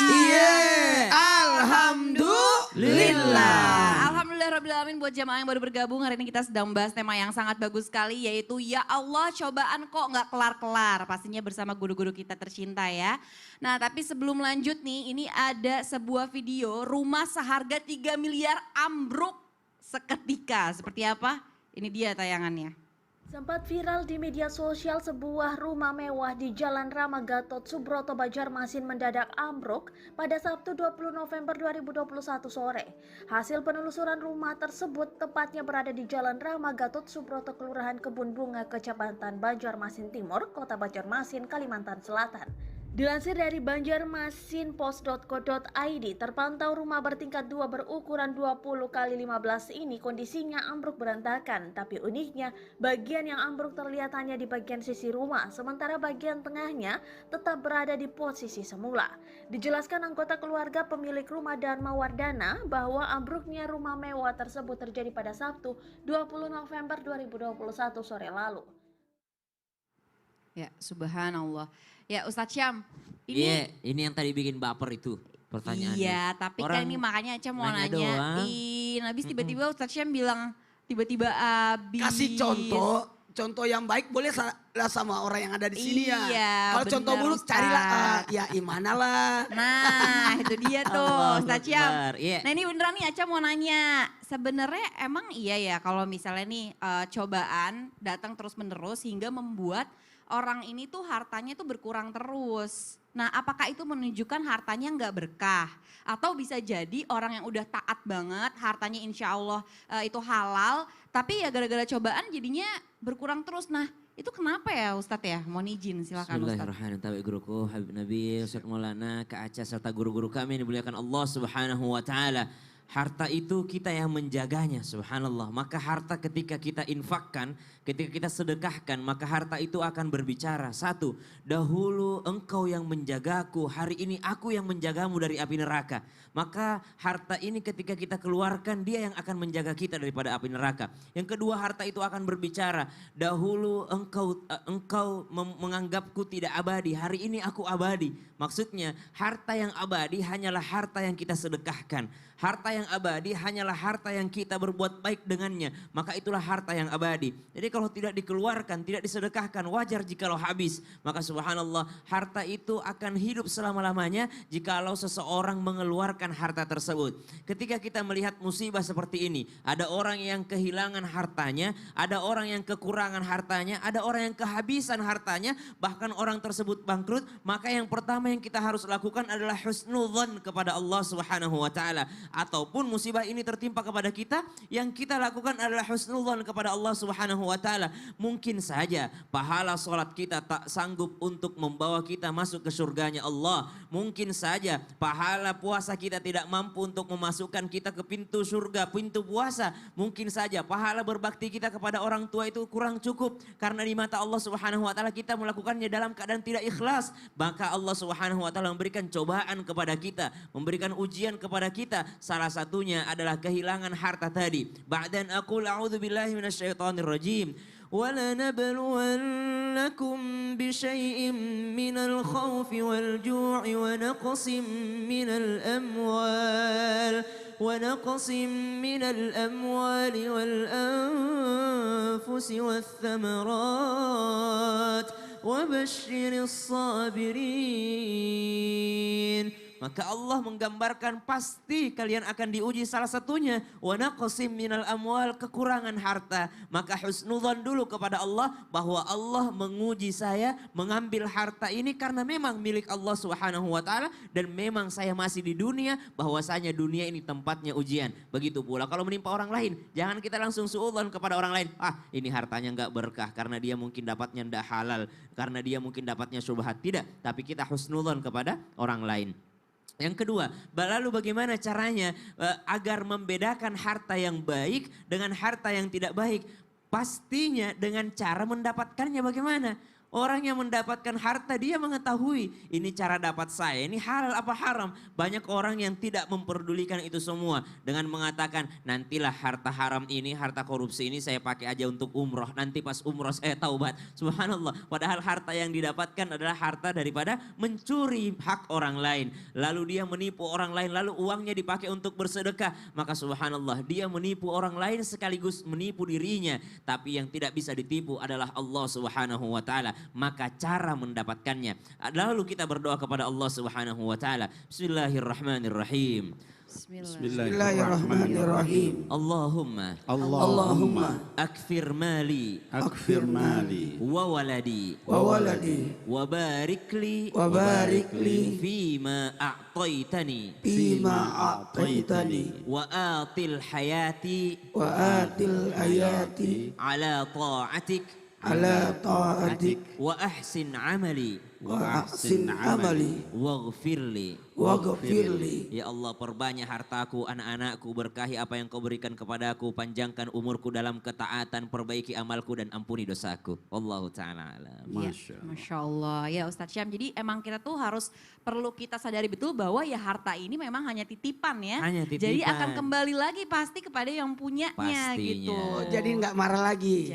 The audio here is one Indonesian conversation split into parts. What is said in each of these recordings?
Iya, alhamdulillah. Alhamdulillahirrahmanirrahim buat jamaah yang baru bergabung. Hari ini kita sedang membahas tema yang sangat bagus sekali, yaitu ya Allah cobaan kok nggak kelar-kelar. Pastinya bersama guru-guru kita tercinta ya. Nah tapi sebelum lanjut nih, ini ada sebuah video rumah seharga 3 miliar ambruk seketika. Seperti apa? Ini dia tayangannya. Sempat viral di media sosial sebuah rumah mewah di Jalan Rama Gatot Subroto Banjarmasin mendadak ambruk pada Sabtu 20 November 2021 sore. Hasil penelusuran rumah tersebut tepatnya berada di Jalan Rama Gatot Subroto, Kelurahan Kebun Bunga, Kecamatan Banjarmasin Timur, Kota Banjarmasin, Kalimantan Selatan. Dilansir dari banjarmasinpost.co.id, terpantau rumah bertingkat 2 berukuran 20 x 15 ini kondisinya ambruk berantakan. Tapi uniknya, bagian yang ambruk terlihat hanya di bagian sisi rumah, sementara bagian tengahnya tetap berada di posisi semula. Dijelaskan anggota keluarga pemilik rumah Dharma Wardana bahwa ambruknya rumah mewah tersebut terjadi pada Sabtu 20 November 2021 sore lalu. Ya subhanallah. Ya Ustadz Syam, Iya, ini yang tadi bikin baper itu pertanyaannya. Iya, tapi kan ini makanya Aca mau nanya. Habis tiba-tiba Ustadz Syam bilang tiba-tiba habis. Kasih contoh yang baik boleh lah sama orang yang ada di sini ya. Iya, kalau contoh benar, buruk Ustaz. carilah ya imana lah. Nah itu dia tuh Ustadz Syam. Iya. Nah ini beneran nih Aca mau nanya. Sebenarnya emang iya ya kalau misalnya nih cobaan datang terus menerus hingga membuat orang ini tuh hartanya tuh berkurang terus. Nah apakah itu menunjukkan hartanya nggak berkah? Atau bisa jadi orang yang udah taat banget hartanya insya Allah itu halal. Tapi ya gara-gara cobaan jadinya berkurang terus. Nah itu kenapa ya Ustadz ya? Mohon izin silakan Ustadz. Bismillahirrahmanirrahim. Tawi guruku Habib Nabi Ustaz Maulana Kak Aca serta guru-guru kami yang dimuliakan Allah Subhanahu wa taala. Harta itu kita yang menjaganya, subhanallah. Maka harta ketika kita infakkan, ketika kita sedekahkan, maka harta itu akan berbicara. Satu, dahulu engkau yang menjagaku, hari ini aku yang menjagamu dari api neraka. Maka harta ini ketika kita keluarkan, dia yang akan menjaga kita daripada api neraka. Yang kedua, harta itu akan berbicara. Dahulu engkau menganggapku tidak abadi, hari ini aku abadi. Maksudnya, harta yang abadi hanyalah harta yang kita sedekahkan. Harta yang abadi hanyalah harta yang kita berbuat baik dengannya. Maka itulah harta yang abadi. Jadi kalau tidak dikeluarkan, tidak disedekahkan, wajar jikalau habis. Maka subhanallah, harta itu akan hidup selama-lamanya jikalau seseorang mengeluarkan harta tersebut. Ketika kita melihat musibah seperti ini, ada orang yang kehilangan hartanya, ada orang yang kekurangan hartanya, ada orang yang kehabisan hartanya, bahkan orang tersebut bangkrut, maka yang pertama yang kita harus lakukan adalah husnudzon kepada Allah Subhanahu wa taala. Ataupun musibah ini tertimpa kepada kita, yang kita lakukan adalah husnudzon kepada Allah Subhanahu wa taala. Mungkin saja pahala salat kita tak sanggup untuk membawa kita masuk ke surganya Allah. Mungkin saja pahala puasa kita tidak mampu untuk memasukkan kita ke pintu surga, pintu puasa. Mungkin saja pahala berbakti kita kepada orang tua itu kurang cukup karena di mata Allah Subhanahu wa taala kita melakukannya dalam keadaan tidak ikhlas. Maka Allah Subhanahu wa taala memberikan cobaan kepada kita, memberikan ujian kepada kita. Salah satunya adalah kehilangan harta tadi. Ba'dan aqul a'udzubillahi minasyaitonir rajim. وَلَنَبْلُوَنَّكُمْ بِشَيْءٍ مِّنَ الْخَوْفِ وَالْجُوعِ ونقص من الأموال والأنفس والثمرات وبشر الصابرين. Maka Allah menggambarkan pasti kalian akan diuji salah satunya. Wa naqsim minal amwal, kekurangan harta. Maka husnudzon dulu kepada Allah bahwa Allah menguji saya mengambil harta ini karena memang milik Allah Subhanahu wa taala dan memang saya masih di dunia, bahwasanya dunia ini tempatnya ujian. Begitu pula kalau menimpa orang lain, jangan kita langsung suudzon kepada orang lain. Ah, ini hartanya enggak berkah karena dia mungkin dapatnya enggak halal, karena dia mungkin dapatnya syubhat. Tidak, tapi kita husnudzon kepada orang lain. Yang kedua, lalu bagaimana caranya agar membedakan harta yang baik dengan harta yang tidak baik? Pastinya dengan cara mendapatkannya bagaimana? Orang yang mendapatkan harta dia mengetahui ini cara dapat saya, ini halal apa haram. Banyak orang yang tidak memperdulikan itu semua dengan mengatakan nantilah harta haram ini, harta korupsi ini saya pakai aja untuk umroh. Nanti pas umroh saya taubat. Subhanallah. Padahal harta yang didapatkan adalah harta daripada mencuri hak orang lain. Lalu dia menipu orang lain, lalu uangnya dipakai untuk bersedekah. Maka subhanallah dia menipu orang lain sekaligus menipu dirinya. Tapi yang tidak bisa ditipu adalah Allah Subhanahu wa taala. Maka cara mendapatkannya. Lalu kita berdoa kepada Allah Subhanahu wa taala. Bismillahirrahmanirrahim. Bismillahirrahmanirrahim. Allahumma akfir mali wa waladi wa barik li fima a'taitani wa atil hayati ala ta'atik wa ahsin amali waghfir li. Ya Allah, perbanyak hartaku, anak-anakku, berkahi apa yang kau berikan kepadaku, panjangkan umurku dalam ketaatan, perbaiki amalku dan ampuni dosaku. Wallahu ta'ala alam. Masya Allah. Ya Ustadz Syam, jadi emang kita tuh perlu kita sadari betul bahwa ya harta ini memang hanya titipan ya. Hanya titipan. Jadi akan kembali lagi pasti kepada yang punyanya Pastinya. gitu. Oh, jadi nggak marah lagi.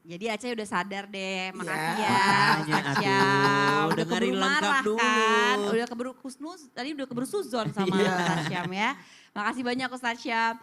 Jadi Aceh udah sadar deh, makasih Ya, ya makanya Ustadz atuh, Syam. Udah dengerin keburu lengkap marah dulu. kan, udah keburu kusnuz, tadi udah keburu suzon sama Iya. Ustadz Syam ya. Makasih banyak Ustadz Syam.